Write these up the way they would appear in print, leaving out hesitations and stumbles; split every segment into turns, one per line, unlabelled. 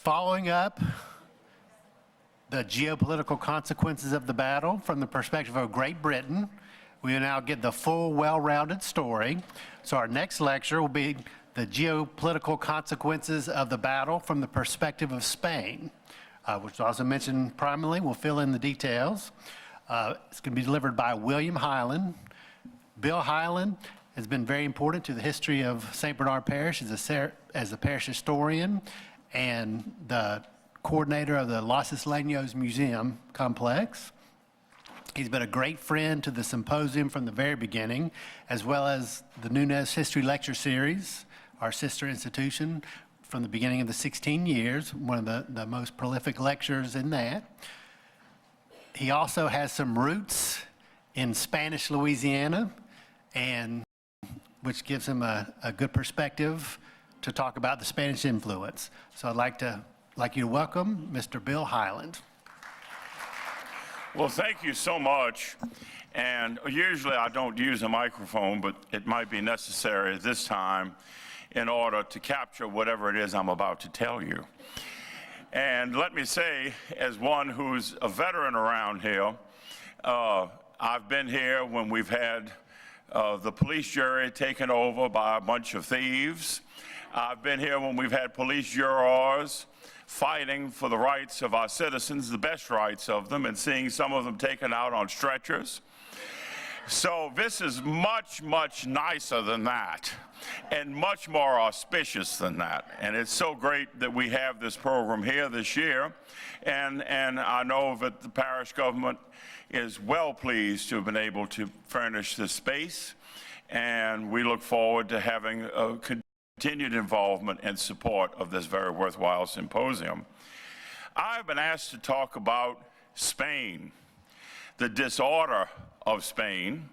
Following up the geopolitical consequences of the battle from the perspective of Great Britain, we will now get the full, well-rounded story. So our next lecture will be the geopolitical consequences of the battle from the perspective of Spain, which was also mentioned primarily. We'll fill in the details. It's going to be delivered by William Hyland. Bill Hyland has been very important to the history of St. Bernard Parish as a parish historian and the coordinator of the Los Isleños Museum complex. He's been a great friend to the symposium from the very beginning, as well as the Nunez History Lecture Series, our sister institution, from the beginning of the 16 years, one of the most prolific lecturers in that. He also has some roots in Spanish Louisiana, and which gives him a good perspective to talk about the Spanish influence. So I'd like you to welcome Mr. Bill Hyland.
Well, thank you so much. And usually I don't use a microphone, but it might be necessary this time in order to capture whatever it is I'm about to tell you. And let me say, as one who's a veteran around here, I've been here when we've had the police jury taken over by a bunch of thieves. I've been here when we've had police jurors fighting for the rights of our citizens, the best rights of them, and seeing some of them taken out on stretchers. So this is much, much nicer than that, and much more auspicious than that. And it's so great that we have this program here this year. And I know that the parish government is well pleased to have been able to furnish this space. And we look forward to having a continued involvement and support of this very worthwhile symposium. I've been asked to talk about Spain, the disorder of Spain,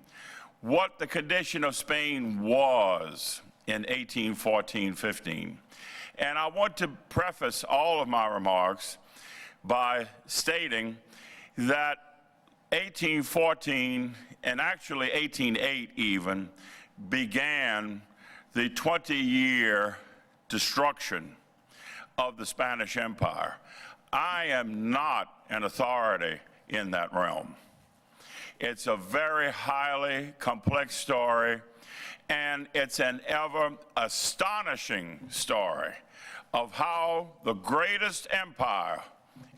what the condition of Spain was in 1814-15. And I want to preface all of my remarks by stating that 1814, and actually 1808 even, began the 20-year destruction of the Spanish Empire. I am not an authority in that realm. It's a very highly complex story, and it's an ever astonishing story of how the greatest empire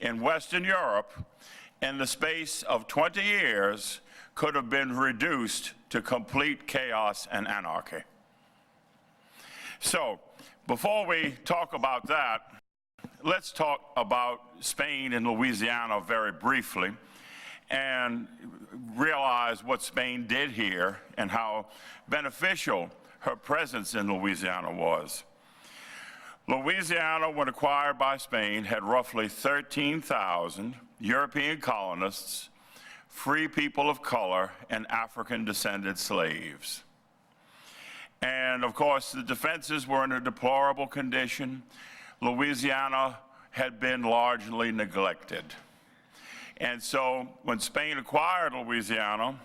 in Western Europe in the space of 20 years could have been reduced to complete chaos and anarchy. So, before we talk about that, let's talk about Spain and Louisiana very briefly and realize what Spain did here and how beneficial her presence in Louisiana was. Louisiana, when acquired by Spain, had roughly 13,000 European colonists, free people of color, and African-descended slaves. And of course, the defenses were in a deplorable condition. Louisiana had been largely neglected. And so when Spain acquired Louisiana,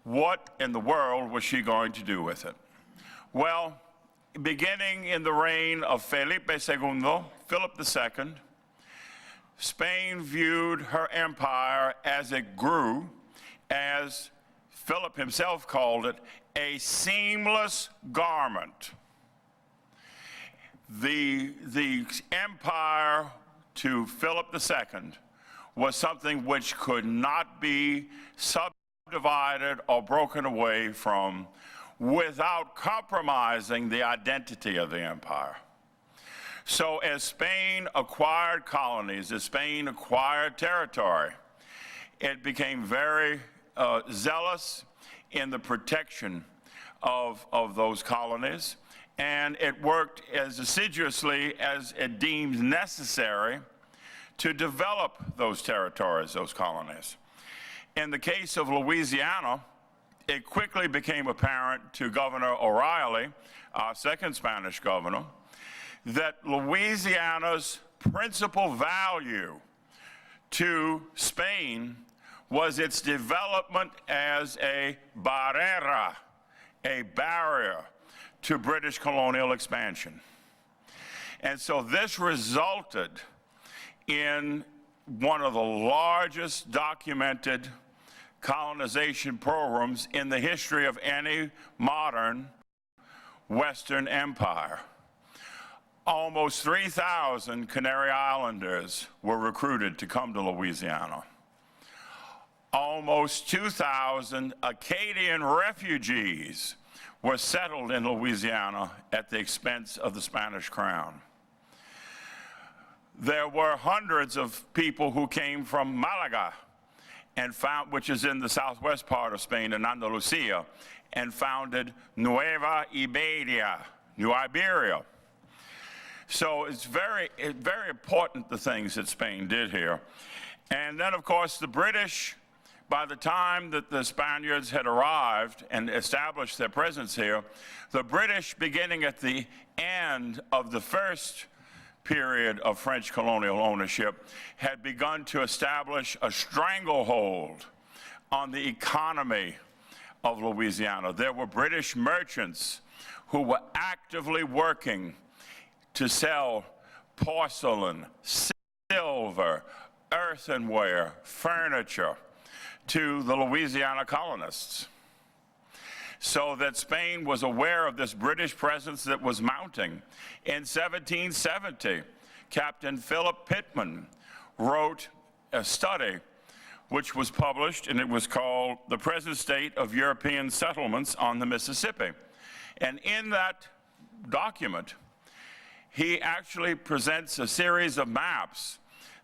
what in the world was she going to do with it? Well, beginning in the reign of Felipe II, Philip II, Spain viewed her empire as it grew, as Philip himself called it, a seamless garment. The empire to Philip II was something which could not be subdivided or broken away from without compromising the identity of the empire. So as Spain acquired colonies, as Spain acquired territory, it became very zealous in the protection of those colonies, and it worked as assiduously as it deemed necessary to develop those territories, those colonies. In the case of Louisiana, it quickly became apparent to Governor O'Reilly, our second Spanish governor, that Louisiana's principal value to Spain was its development as a barrera, a barrier to British colonial expansion. And so this resulted in one of the largest documented colonization programs in the history of any modern Western empire. Almost 3,000 Canary Islanders were recruited to come to Louisiana. Almost 2,000 Acadian refugees were settled in Louisiana at the expense of the Spanish crown. There were hundreds of people who came from Malaga, which is in the southwest part of Spain, in Andalusia, and founded Nueva Iberia, New Iberia. So it's very important, the things that Spain did here. And then, of course, the British, by the time that the Spaniards had arrived and established their presence here, the British, beginning at the end of the first period of French colonial ownership, had begun to establish a stranglehold on the economy of Louisiana. There were British merchants who were actively working to sell porcelain, silver, earthenware, furniture to the Louisiana colonists. So that Spain was aware of this British presence that was mounting. In 1770, Captain Philip Pittman wrote a study which was published, and it was called The Present State of European Settlements on the Mississippi. And in that document, he actually presents a series of maps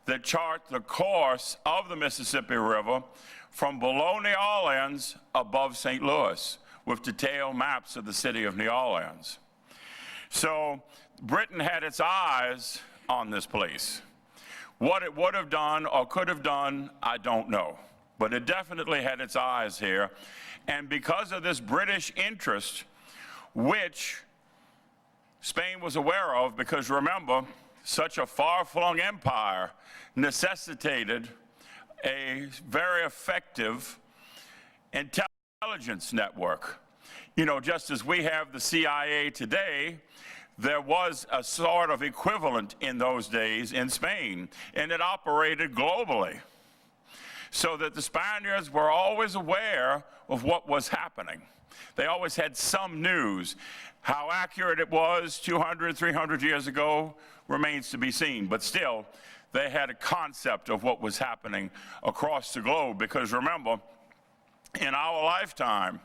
that chart the course of the Mississippi River from below New Orleans above St. Louis, with detailed maps of the city of New Orleans. So Britain had its eyes on this place. What it would have done or could have done, I don't know. But it definitely had its eyes here. And because of this British interest, which Spain was aware of, because remember, such a far-flung empire necessitated a very effective intelligence network. You know, just as we have the CIA today, there was a sort of equivalent in those days in Spain, and it operated globally. So that the Spaniards were always aware of what was happening. They always had some news. How accurate it was 200, 300 years ago remains to be seen, but still, they had a concept of what was happening across the globe, because remember, in our lifetime,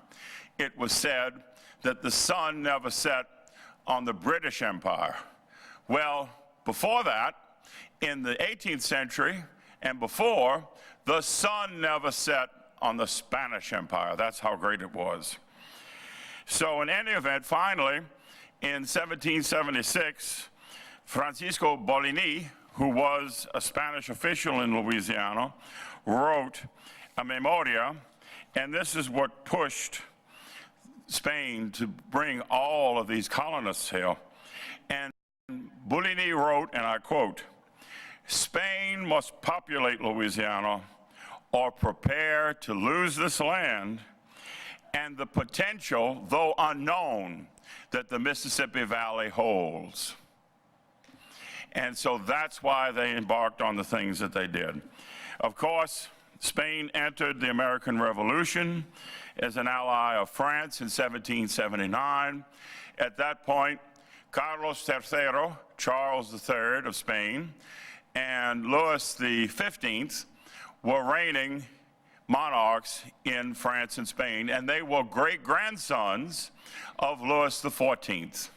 it was said that the sun never set on the British Empire. Well, before that, in the 18th century and before, the sun never set on the Spanish Empire. That's how great it was. So in any event, finally, in 1776, Francisco Bolini, who was a Spanish official in Louisiana, wrote a memoria, and this is what pushed Spain to bring all of these colonists here. And Bolini wrote, and I quote, "Spain must populate Louisiana or prepare to lose this land and the potential, though unknown, that the Mississippi Valley holds." And so that's why they embarked on the things that they did. Of course, Spain entered the American Revolution as an ally of France in 1779. At that point, Carlos III, Charles III of Spain, and Louis XV were reigning monarchs in France and Spain, and they were great-grandsons of Louis XIV.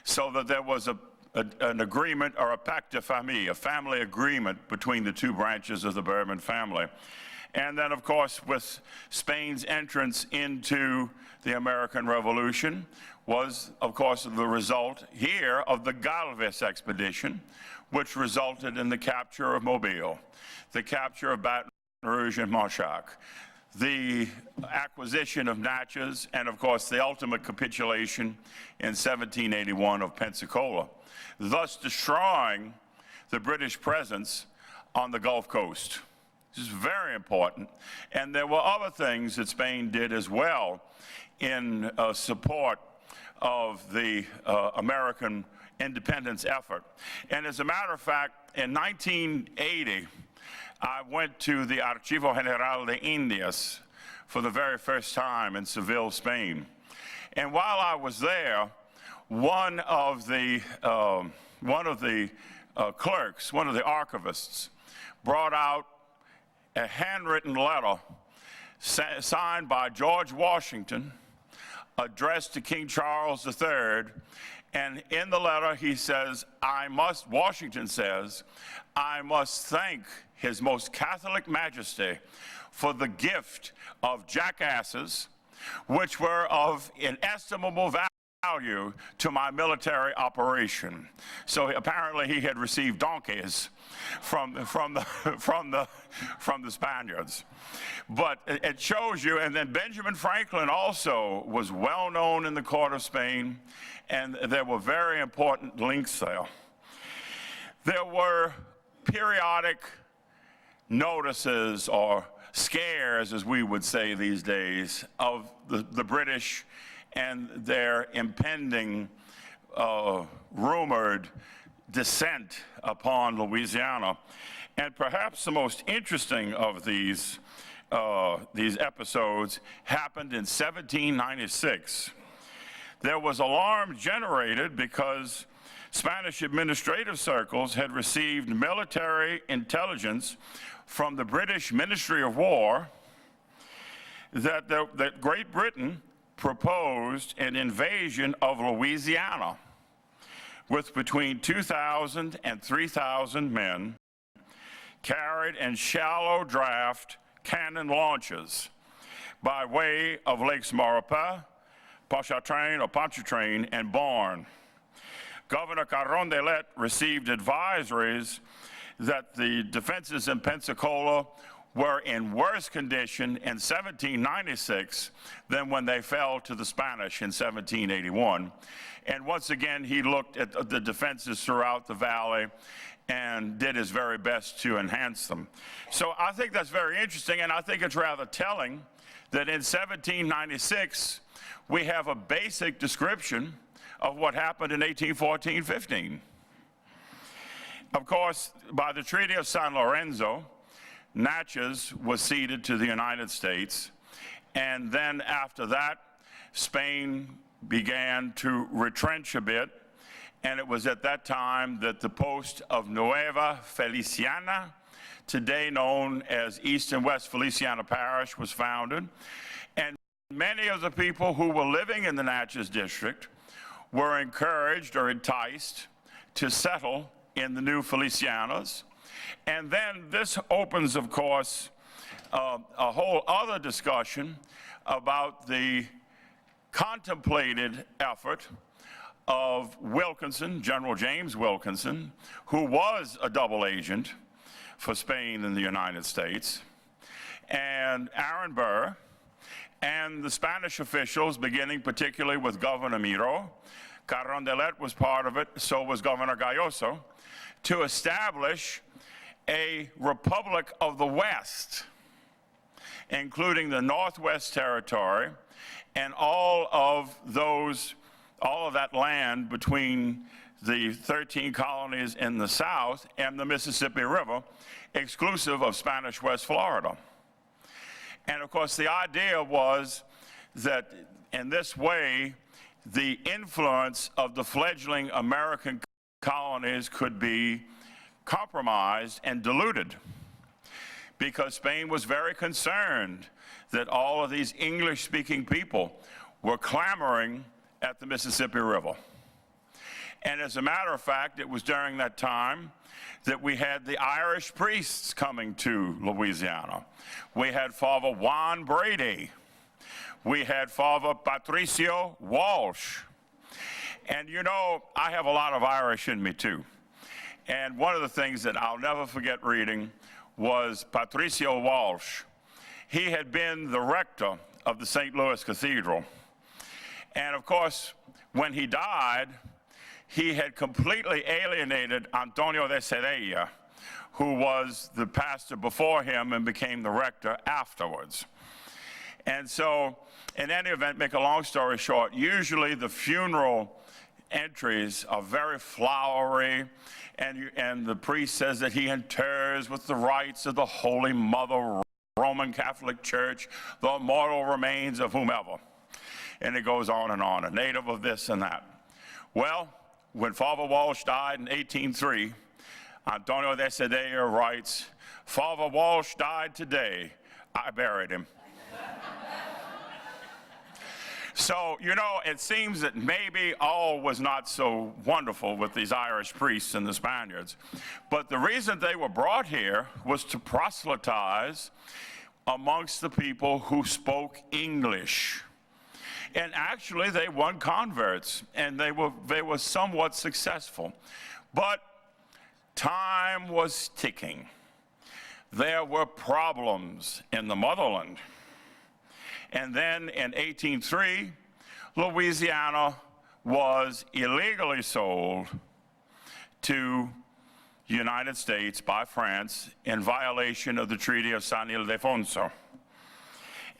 So that there was an agreement, or a pacte de famille, a family agreement between the two branches of the Bourbon family. And then, of course, with Spain's entrance into the American Revolution was, of course, the result here of the Galvez expedition, which resulted in the capture of Mobile, the capture of Baton Rouge and Montchac, the acquisition of Natchez, and, of course, the ultimate capitulation in 1781 of Pensacola, thus destroying the British presence on the Gulf Coast. This is very important. And there were other things that Spain did as well in support of the American independence effort. And as a matter of fact, in 1980, I went to the Archivo General de Indias for the very first time in Seville, Spain. And while I was there, one of the clerks, one of the archivists, brought out a handwritten letter signed by George Washington, addressed to King Charles III. And in the letter, he says, Washington says, I must thank His Most Catholic Majesty for the gift of jackasses, which were of inestimable value to my military operation. So apparently he had received donkeys from the Spaniards. But it shows you, and then Benjamin Franklin also was well known in the court of Spain, and there were very important links there. There were periodic notices or scares, as we would say these days, of the British and their impending rumored descent upon Louisiana. And perhaps the most interesting of these episodes happened in 1796. There was alarm generated because Spanish administrative circles had received military intelligence from the British Ministry of War that Great Britain proposed an invasion of Louisiana with between 2,000 and 3,000 men carried in shallow draft cannon launches by way of Lakes Maurepas, Pontchartrain, and Bourne. Governor Carondelet received advisories that the defenses in Pensacola were in worse condition in 1796 than when they fell to the Spanish in 1781. And once again, he looked at the defenses throughout the valley and did his very best to enhance them. So I think that's very interesting, and I think it's rather telling that in 1796, we have a basic description of what happened in 1814-15. Of course, by the Treaty of San Lorenzo, Natchez was ceded to the United States, and then after that, Spain began to retrench a bit, and it was at that time that the post of Nueva Feliciana, today known as East and West Feliciana Parish, was founded. And many of the people who were living in the Natchez district were encouraged or enticed to settle in the new Felicianas. And then this opens, of course, a whole other discussion about the contemplated effort of Wilkinson, General James Wilkinson, who was a double agent for Spain and the United States, and Aaron Burr, and the Spanish officials, beginning particularly with Governor Miro. Carondelet was part of it, so was Governor Gayoso, to establish a Republic of the West, including the Northwest Territory and all of that land between the 13 colonies in the South and the Mississippi River, exclusive of Spanish West Florida. And of course, the idea was that in this way, the influence of the fledgling American colonies could be compromised and diluted, because Spain was very concerned that all of these English-speaking people were clamoring at the Mississippi River. And as a matter of fact, it was during that time that we had the Irish priests coming to Louisiana. We had Father Juan Brady. We had Father Patricio Walsh. And you know, I have a lot of Irish in me too. And one of the things that I'll never forget reading was Patricio Walsh. He had been the rector of the St. Louis Cathedral. And of course, when he died, he had completely alienated Antonio de Cerella, who was the pastor before him and became the rector afterwards. And so, in any event, make a long story short, usually the funeral entries are very flowery, and the priest says that he inters with the rites of the Holy Mother, Roman Catholic Church, the immortal remains of whomever. And it goes on, a native of this and that. Well, when Father Walsh died in 1803, Antonio de Cedella writes, "Father Walsh died today, I buried him." So, you know, it seems that maybe all was not so wonderful with these Irish priests and the Spaniards. But the reason they were brought here was to proselytize amongst the people who spoke English. And actually, they won converts, and they were somewhat successful. But time was ticking. There were problems in the motherland. And then in 1803, Louisiana was illegally sold to the United States by France in violation of the Treaty of San Ildefonso.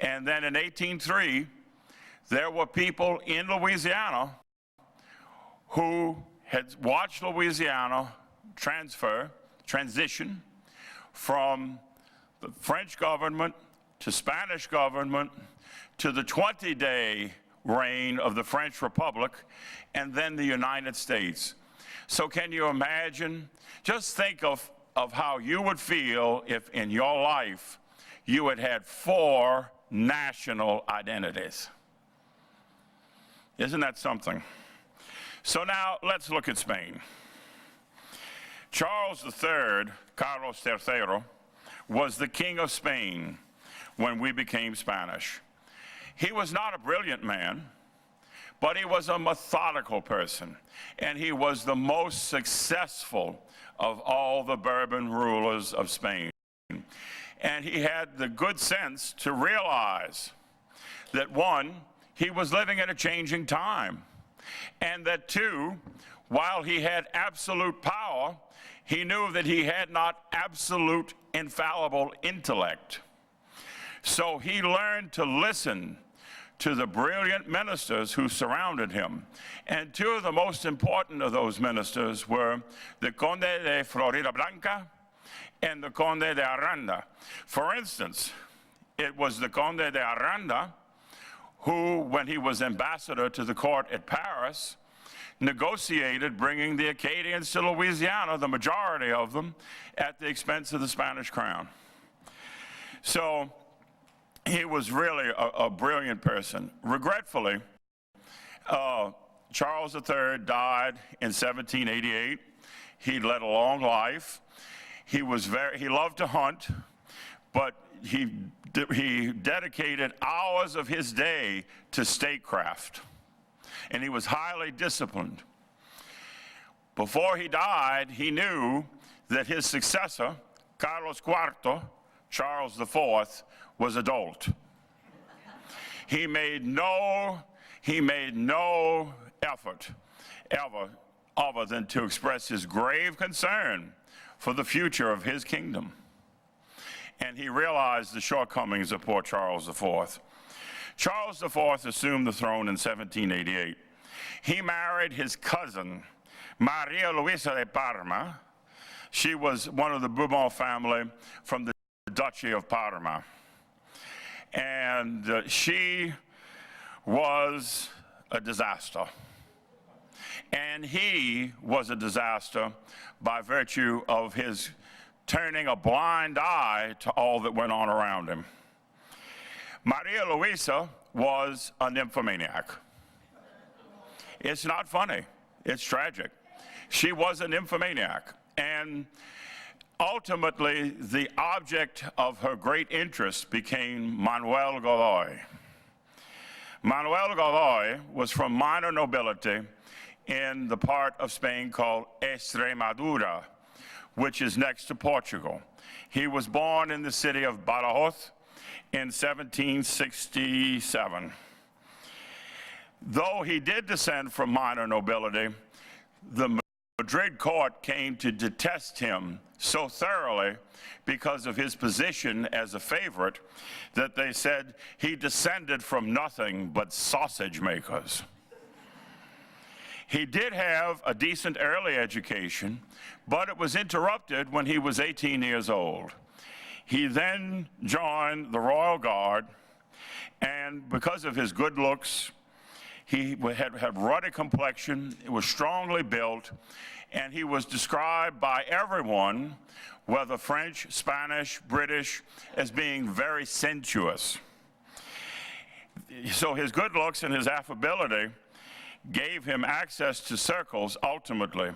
And then in 1803, there were people in Louisiana who had watched Louisiana transition from the French government to Spanish government to the 20-day reign of the French Republic and then the United States. So can you imagine? Just think of how you would feel if in your life you had had 4 national identities. Isn't that something? So now let's look at Spain. Charles III, Carlos III, was the king of Spain when we became Spanish. He was not a brilliant man, but he was a methodical person, and he was the most successful of all the Bourbon rulers of Spain. And he had the good sense to realize that, 1, he was living in a changing time, and that 2, while he had absolute power, he knew that he had not absolute infallible intellect. So he learned to listen to the brilliant ministers who surrounded him. And 2 of the most important of those ministers were the Conde de Floridablanca and the Conde de Aranda. For instance, it was the Conde de Aranda who, when he was ambassador to the court at Paris, negotiated bringing the Acadians to Louisiana, the majority of them, at the expense of the Spanish crown. So he was really a brilliant person. Regretfully, Charles III died in 1788. He led a long life. He loved to hunt, but he dedicated hours of his day to statecraft, and he was highly disciplined. Before he died, he knew that his successor, Carlos IV, Charles IV, was a dolt. He made no effort ever other than to express his grave concern for the future of his kingdom. And he realized the shortcomings of poor Charles IV. Charles IV assumed the throne in 1788. He married his cousin, Maria Luisa de Parma. She was one of the Bourbon family from the Duchy of Parma. And she was a disaster. And he was a disaster by virtue of his turning a blind eye to all that went on around him. Maria Luisa was a nymphomaniac. It's not funny, it's tragic. She was a nymphomaniac, and ultimately the object of her great interest became Manuel Godoy. Manuel Godoy was from minor nobility in the part of Spain called Extremadura, which is next to Portugal. He was born in the city of Badajoz in 1767. Though he did descend from minor nobility, the Madrid court came to detest him so thoroughly because of his position as a favorite that they said he descended from nothing but sausage makers. He did have a decent early education, but it was interrupted when he was 18 years old. He then joined the Royal Guard, and because of his good looks, he had ruddy complexion, was strongly built, and he was described by everyone, whether French, Spanish, British, as being very sensuous. So his good looks and his affability gave him access to circles, ultimately,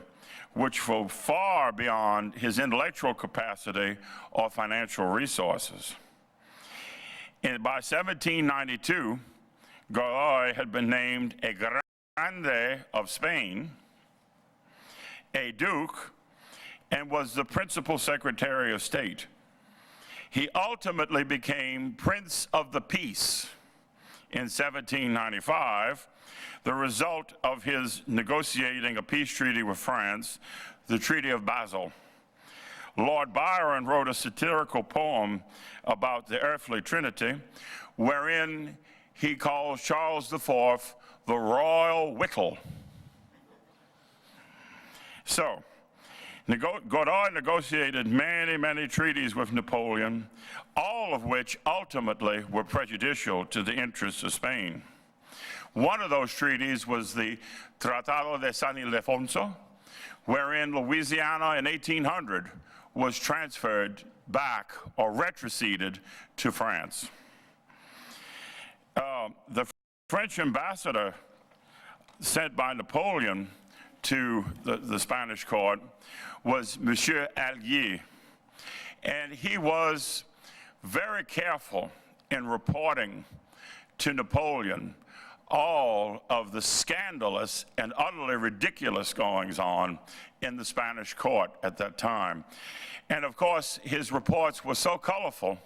which were far beyond his intellectual capacity or financial resources. And by 1792, Godoy had been named a Grande of Spain, a Duke, and was the principal Secretary of State. He ultimately became Prince of the Peace in 1795, the result of his negotiating a peace treaty with France, the Treaty of Basel. Lord Byron wrote a satirical poem about the earthly trinity, wherein he calls Charles IV the royal whittle. So, Godoy negotiated many, many treaties with Napoleon, all of which ultimately were prejudicial to the interests of Spain. One of those treaties was the Tratado de San Ildefonso, wherein Louisiana in 1800 was transferred back or retroceded to France. The French ambassador sent by Napoleon to the Spanish court was Monsieur Allier, and he was very careful in reporting to Napoleon all of the scandalous and utterly ridiculous goings-on in the Spanish court at that time. And of course, his reports were so colorful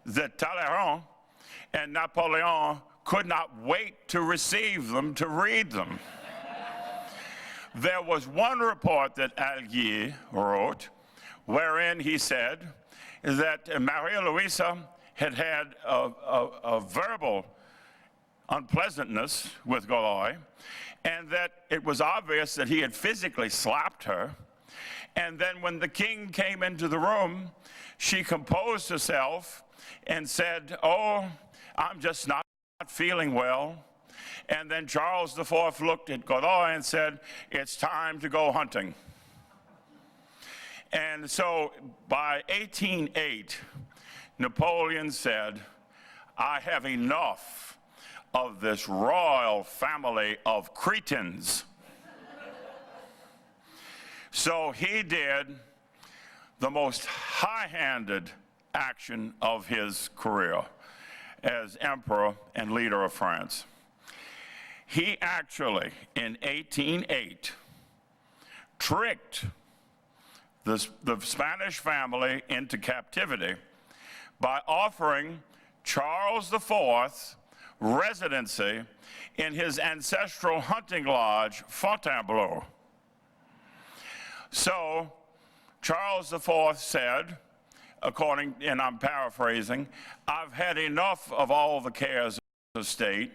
that Talleyrand and Napoleon could not wait to receive them, to read them. There was one report that Allier wrote wherein he said that Maria Luisa had had a verbal unpleasantness with Godoy, and that it was obvious that he had physically slapped her. And then when the king came into the room, she composed herself and said, "Oh, I'm just not feeling well." And then Charles IV looked at Godoy and said, "It's time to go hunting." And so by 1808, Napoleon said, "I have enough of this royal family of cretins." So he did the most high-handed action of his career as emperor and leader of France. He actually, in 1808, tricked the Spanish family into captivity by offering Charles IV residency in his ancestral hunting lodge, Fontainebleau. So Charles IV said, according, and I'm paraphrasing, "I've had enough of all the cares of state.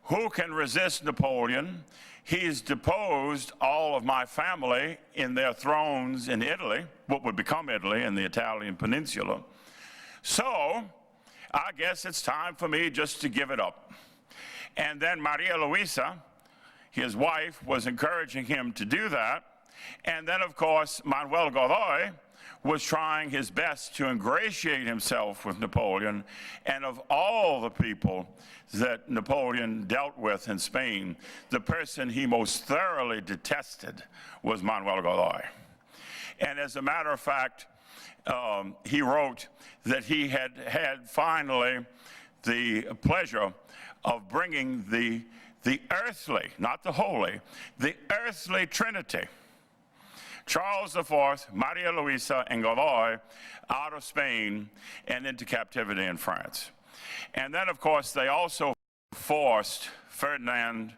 Who can resist Napoleon? He's deposed all of my family in their thrones in Italy," what would become Italy in the Italian peninsula. "So I guess it's time for me just to give it up." And then Maria Luisa, his wife, was encouraging him to do that. And then, of course, Manuel Godoy was trying his best to ingratiate himself with Napoleon. And of all the people that Napoleon dealt with in Spain, the person he most thoroughly detested was Manuel Godoy. And as a matter of fact, he wrote that he had had finally the pleasure of bringing the earthly, not the holy, the earthly trinity, Charles IV, Maria Luisa, and Godoy, out of Spain and into captivity in France. And then, of course, they also forced Ferdinand,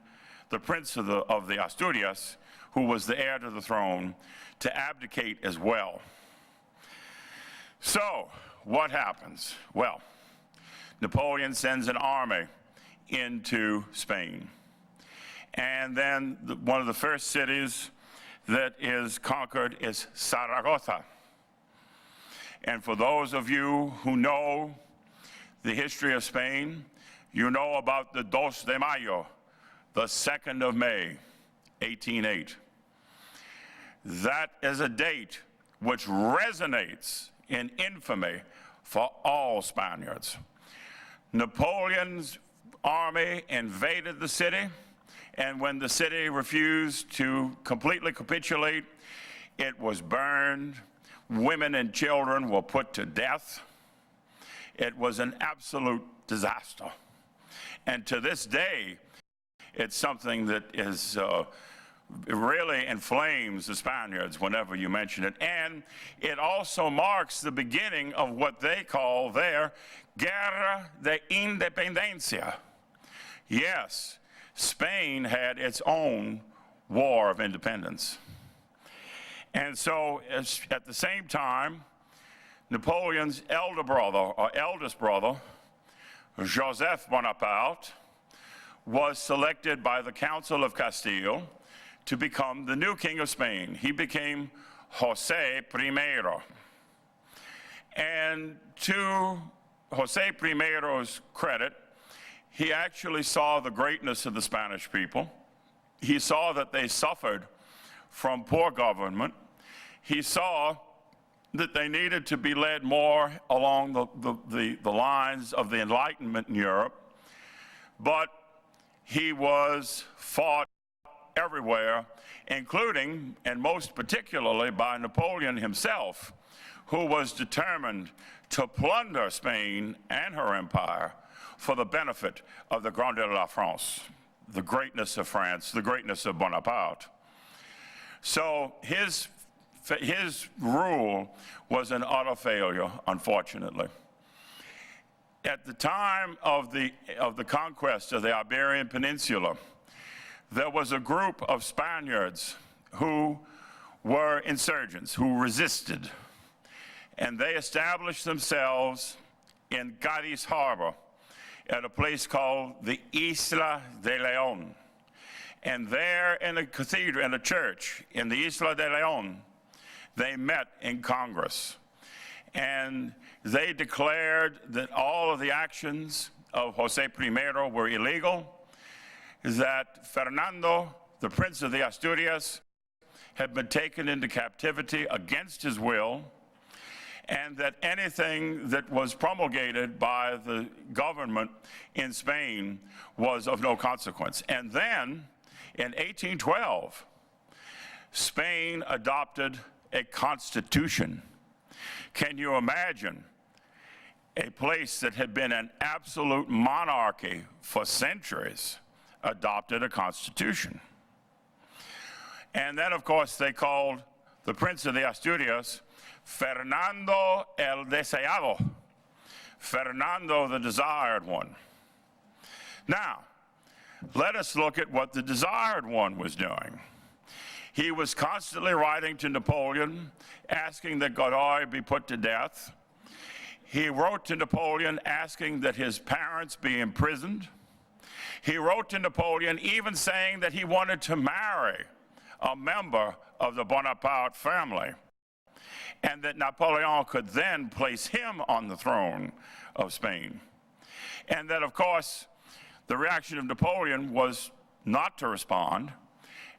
the Prince of the Asturias, who was the heir to the throne, to abdicate as well. So, what happens? Well, Napoleon sends an army into Spain. And then one of the first cities that is conquered is Zaragoza. And for those of you who know the history of Spain, you know about the 2 de Mayo, the 2nd of May, 1808. That is a date which resonates in infamy for all Spaniards. Napoleon's army invaded the city, and when the city refused to completely capitulate, it was burned. Women and children were put to death. It was an absolute disaster. And to this day, it's something that is it really inflames the Spaniards whenever you mention it. And it also marks the beginning of what they call their Guerra de Independencia. Yes, Spain had its own war of independence. And so at the same time, Napoleon's elder brother, or eldest brother, Joseph Bonaparte, was selected by the Council of Castile to become the new king of Spain. He became José I. And to José I's credit, he actually saw the greatness of the Spanish people. He saw that they suffered from poor government. He saw that they needed to be led more along the lines of the Enlightenment in Europe. But he was fought everywhere, including and most particularly by Napoleon himself, who was determined to plunder Spain and her empire for the benefit of the Grande de la France, the greatness of France, the greatness of Bonaparte. So his rule was an utter failure, unfortunately. At the time of the conquest of the Iberian Peninsula, there was a group of Spaniards who were insurgents, who resisted. And they established themselves in Cadiz Harbor at a place called the Isla de León. And there in a cathedral, in a church in the Isla de León, they met in Congress. And they declared that all of the actions of José I were illegal, that Fernando, the Prince of the Asturias, had been taken into captivity against his will, and that anything that was promulgated by the government in Spain was of no consequence. And then, in 1812, Spain adopted a constitution. Can you imagine a place that had been an absolute monarchy for centuries adopted a constitution? And then, of course, they called the Prince of the Asturias Fernando el Deseado, Fernando the Desired One. Now, let us look at what the Desired One was doing. He was constantly writing to Napoleon, asking that Godoy be put to death. He wrote to Napoleon asking that his parents be imprisoned. He wrote to Napoleon even saying that he wanted to marry a member of the Bonaparte family, and that Napoleon could then place him on the throne of Spain. And that, of course, the reaction of Napoleon was not to respond,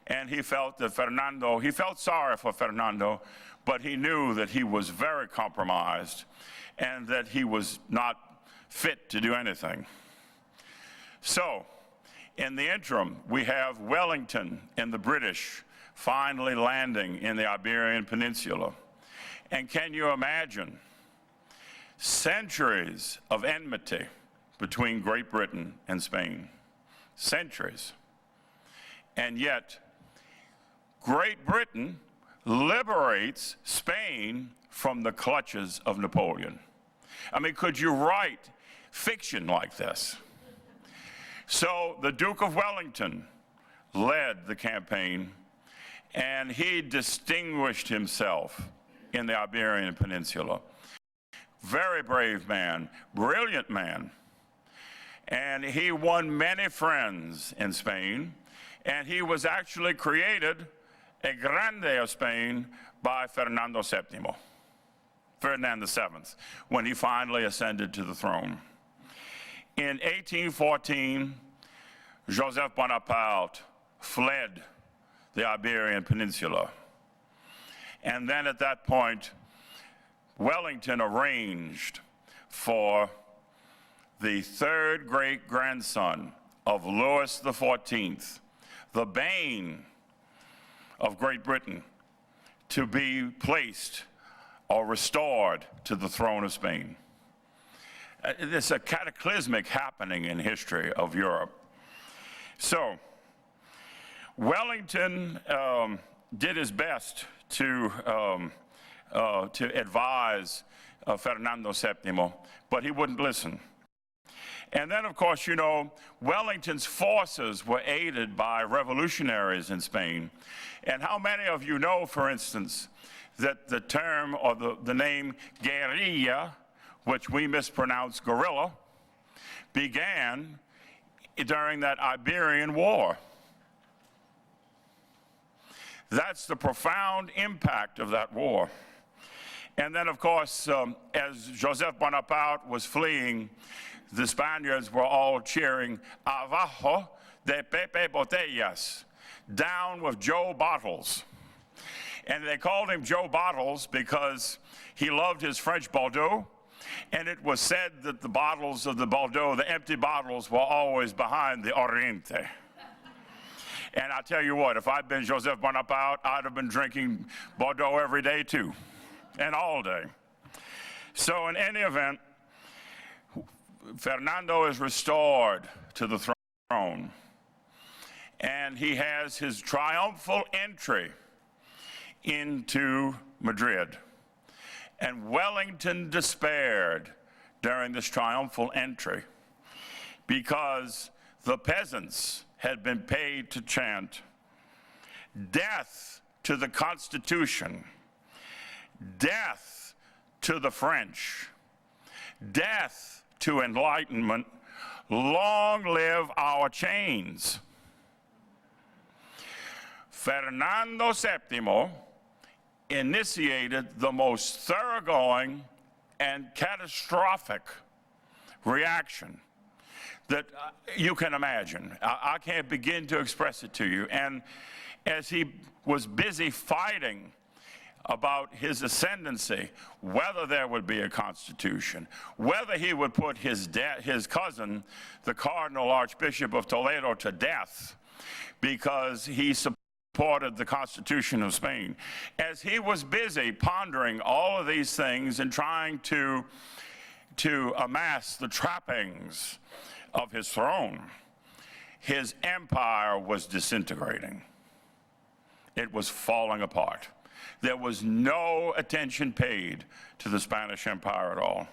and he felt that he felt sorry for Fernando, but he knew that he was very compromised and that he was not fit to do anything. So, in the interim, we have Wellington and the British finally landing in the Iberian Peninsula. And can you imagine centuries of enmity between Great Britain and Spain? Centuries. And yet, Great Britain liberates Spain from the clutches of Napoleon. I mean, could you write fiction like this? So the Duke of Wellington led the campaign, and he distinguished himself in the Iberian Peninsula. Very brave man, brilliant man. And he won many friends in Spain, and he was actually created a Grande of Spain by Ferdinand VII, when he finally ascended to the throne. In 1814, Joseph Bonaparte fled the Iberian Peninsula. And then at that point, Wellington arranged for the third great-grandson of Louis XIV, the bane of Great Britain, to be placed or restored to the throne of Spain. It's a cataclysmic happening in history of Europe. So Wellington did his best to advise Fernando VII, but he wouldn't listen. And then, of course, you know, Wellington's forces were aided by revolutionaries in Spain. And how many of you know, for instance, that the term or the name guerrilla, which we mispronounce guerrilla, began during that Iberian War? That's the profound impact of that war. And then, of course, as Joseph Bonaparte was fleeing, the Spaniards were all cheering, "Abajo de Pepe Botellas," down with Joe Bottles. And they called him Joe Bottles because he loved his French Bordeaux, and it was said that the bottles of the Bordeaux, the empty bottles, were always behind the Oriente. And I tell you what, if I'd been Joseph Bonaparte, I'd have been drinking Bordeaux every day too, and all day. So in any event, Fernando is restored to the throne, and he has his triumphal entry into Madrid. And Wellington despaired during this triumphal entry because the peasants had been paid to chant, "Death to the Constitution, death to the French, death to enlightenment, long live our chains." Fernando VII initiated the most thoroughgoing and catastrophic reaction that you can imagine. I can't begin to express it to you. And as he was busy fighting about his ascendancy, whether there would be a constitution, whether he would put his cousin, the Cardinal Archbishop of Toledo, to death because he supported the Constitution of Spain. As he was busy pondering all of these things and trying to amass the trappings of his throne, his empire was disintegrating. It was falling apart. There was no attention paid to the Spanish Empire at all.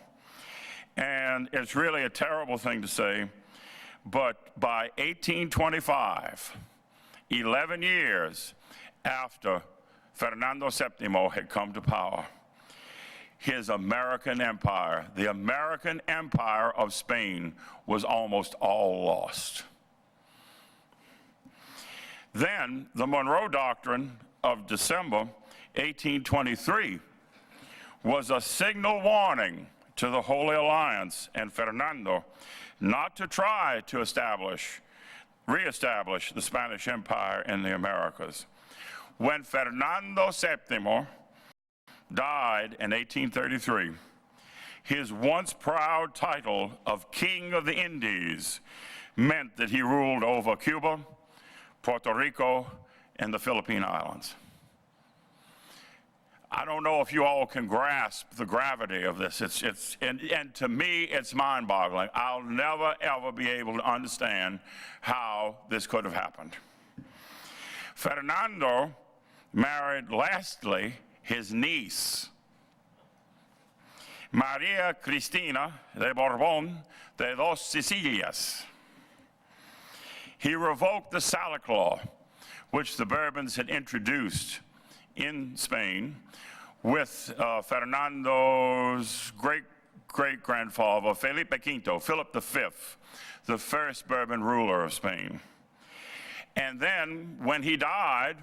And it's really a terrible thing to say, but by 1825, 11 years after Fernando VII had come to power, his American empire, the American Empire of Spain, was almost all lost. Then the Monroe Doctrine of December 1823 was a signal warning to the Holy Alliance and Fernando not to try to reestablish the Spanish Empire in the Americas. When Fernando VII died in 1833, his once proud title of King of the Indies meant that he ruled over Cuba, Puerto Rico, and the Philippine Islands. I don't know if you all can grasp the gravity of this. And to me, it's mind-boggling. I'll never, ever be able to understand how this could have happened. Fernando married, lastly, his niece, Maria Cristina de Borbón de dos Sicilias. He revoked the Salic Law, which the Bourbons had introduced in Spain with Fernando's great-grandfather, Philip V, the first Bourbon ruler of Spain. And then when he died,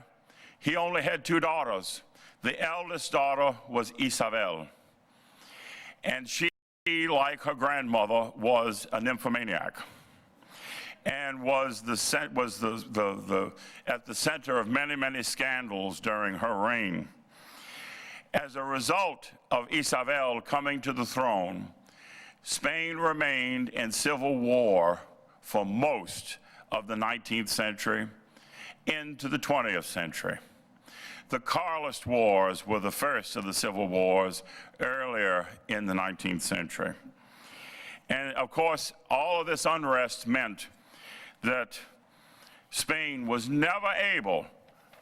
he only had 2 daughters. The eldest daughter was Isabel. And she, like her grandmother, was a nymphomaniac and was at the center of many, many scandals during her reign. As a result of Isabel coming to the throne, Spain remained in civil war for most of the 19th century into the 20th century. The Carlist Wars were the first of the civil wars earlier in the 19th century. And of course, all of this unrest meant that Spain was never able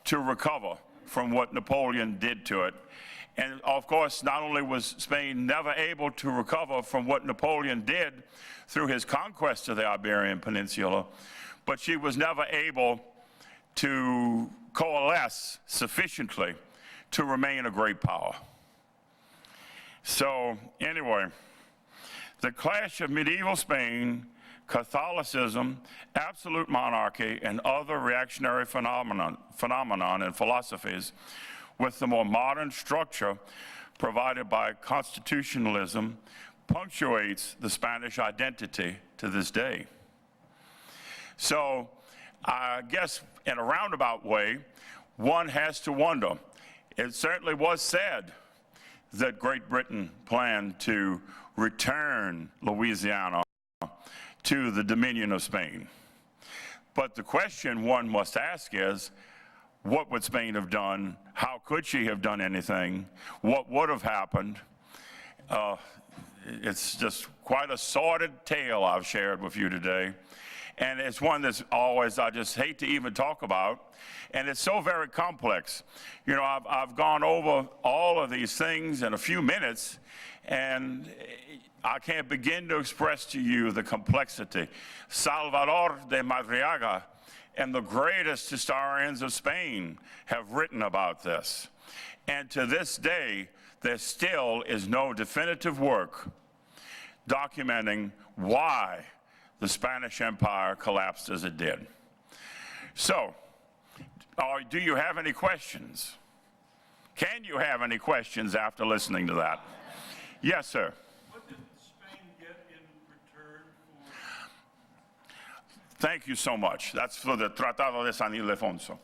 to recover from what Napoleon did to it. And of course, not only was Spain never able to recover from what Napoleon did through his conquest of the Iberian Peninsula, but she was never able to coalesce sufficiently to remain a great power. So anyway, the clash of medieval Spain, Catholicism, absolute monarchy, and other reactionary phenomenon and philosophies with the more modern structure provided by constitutionalism punctuates the Spanish identity to this day. So I guess in a roundabout way, one has to wonder. It certainly was said that Great Britain planned to return Louisiana to the Dominion of Spain. But the question one must ask is, what would Spain have done? How could she have done anything? What would have happened? It's just quite a sordid tale I've shared with you today. And it's one that's always, I just hate to even talk about. And it's so very complex. You know, I've gone over all of these things in a few minutes, and I can't begin to express to you the complexity. Salvador de Madriaga and the greatest historians of Spain have written about this. And to this day, there still is no definitive work documenting why the Spanish Empire collapsed as it did. So, do you have any questions? Can you have any questions after listening to that? Yes, sir.
What did Spain get in return for?
Thank you so much. That's for the Tratado de San Ildefonso.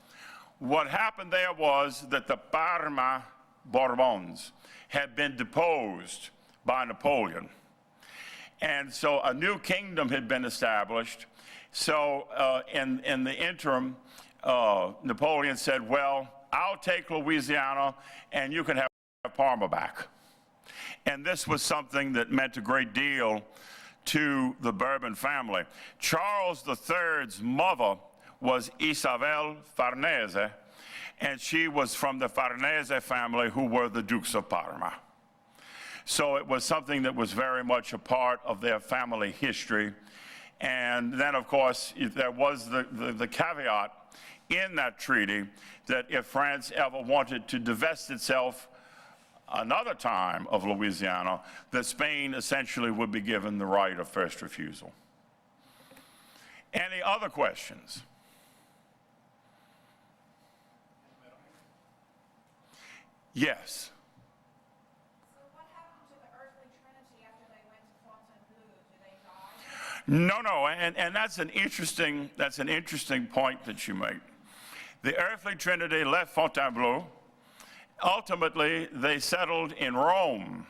What happened there was that the Parma Bourbons had been deposed by Napoleon. And so a new kingdom had been established. So in the interim, Napoleon said, well, I'll take Louisiana and you can have Parma back. And this was something that meant a great deal to the Bourbon family. Charles III's mother was Isabel Farnese, and she was from the Farnese family, who were the Dukes of Parma. So it was something that was very much a part of their family history. And then, of course, there was the caveat in that treaty that if France ever wanted to divest itself another time of Louisiana, that Spain essentially would be given the right of first refusal. Any other questions? Yes. No, and that's an interesting point that you make. The earthly Trinity left Fontainebleau. Ultimately, they settled in Rome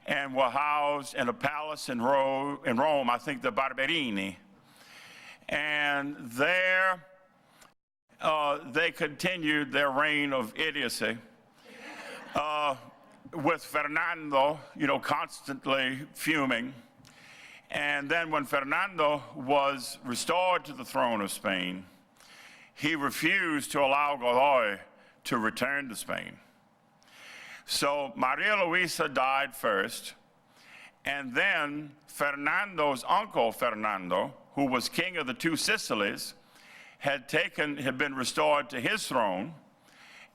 and were housed in a palace in Rome, I think the Barberini. And there, they continued their reign of idiocy with Fernando, constantly fuming. And then when Fernando was restored to the throne of Spain, he refused to allow Godoy to return to Spain. So Maria Luisa died first, and then Fernando's uncle, Fernando, who was king of the two Sicilies, had been restored to his throne,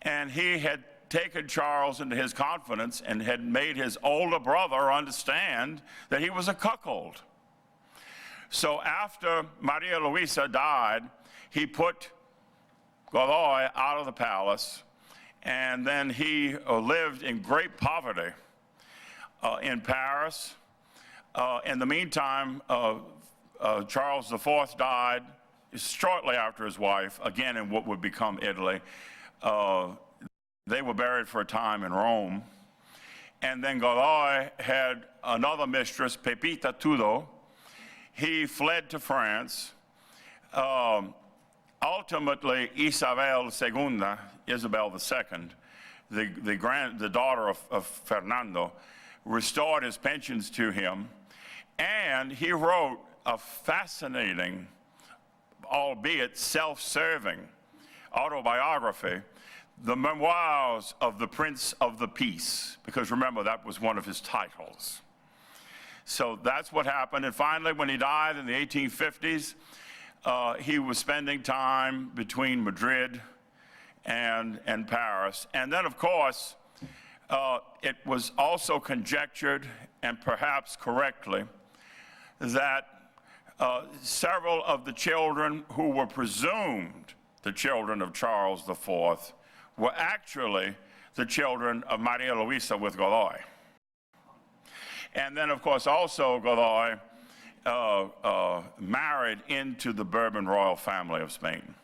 and he had taken Charles into his confidence and had made his older brother understand that he was a cuckold. So after Maria Luisa died, he put Godoy out of the palace, and then he lived in great poverty in Paris. In the meantime, Charles IV died shortly after his wife, again in what would become Italy. They were buried for a time in Rome. And then Godoy had another mistress, Pepita Tudo. He fled to France. Ultimately, Isabel II, Isabel II, the daughter of Fernando, restored his pensions to him. And he wrote a fascinating, albeit self-serving, autobiography, The Memoirs of the Prince of the Peace, because remember, that was one of his titles. So that's what happened. And finally, when he died in the 1850s, he was spending time between Madrid and Paris. And then, of course, it was also conjectured, and perhaps correctly, that several of the children who were presumed the children of Charles IV were actually the children of Maria Luisa with Godoy. And then, of course, also Godoy married into the Bourbon royal family of Spain.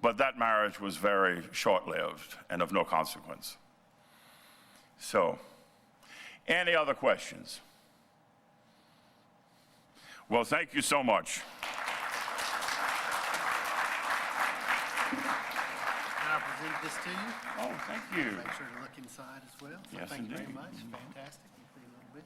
But that marriage was very short-lived and of no consequence. So, any other questions? Well, thank you so much.
I'll present this to you.
Oh, thank you.
Make sure to look inside as well. So
Yes,
thank you very
indeed.
much. Fantastic. You see a little bit.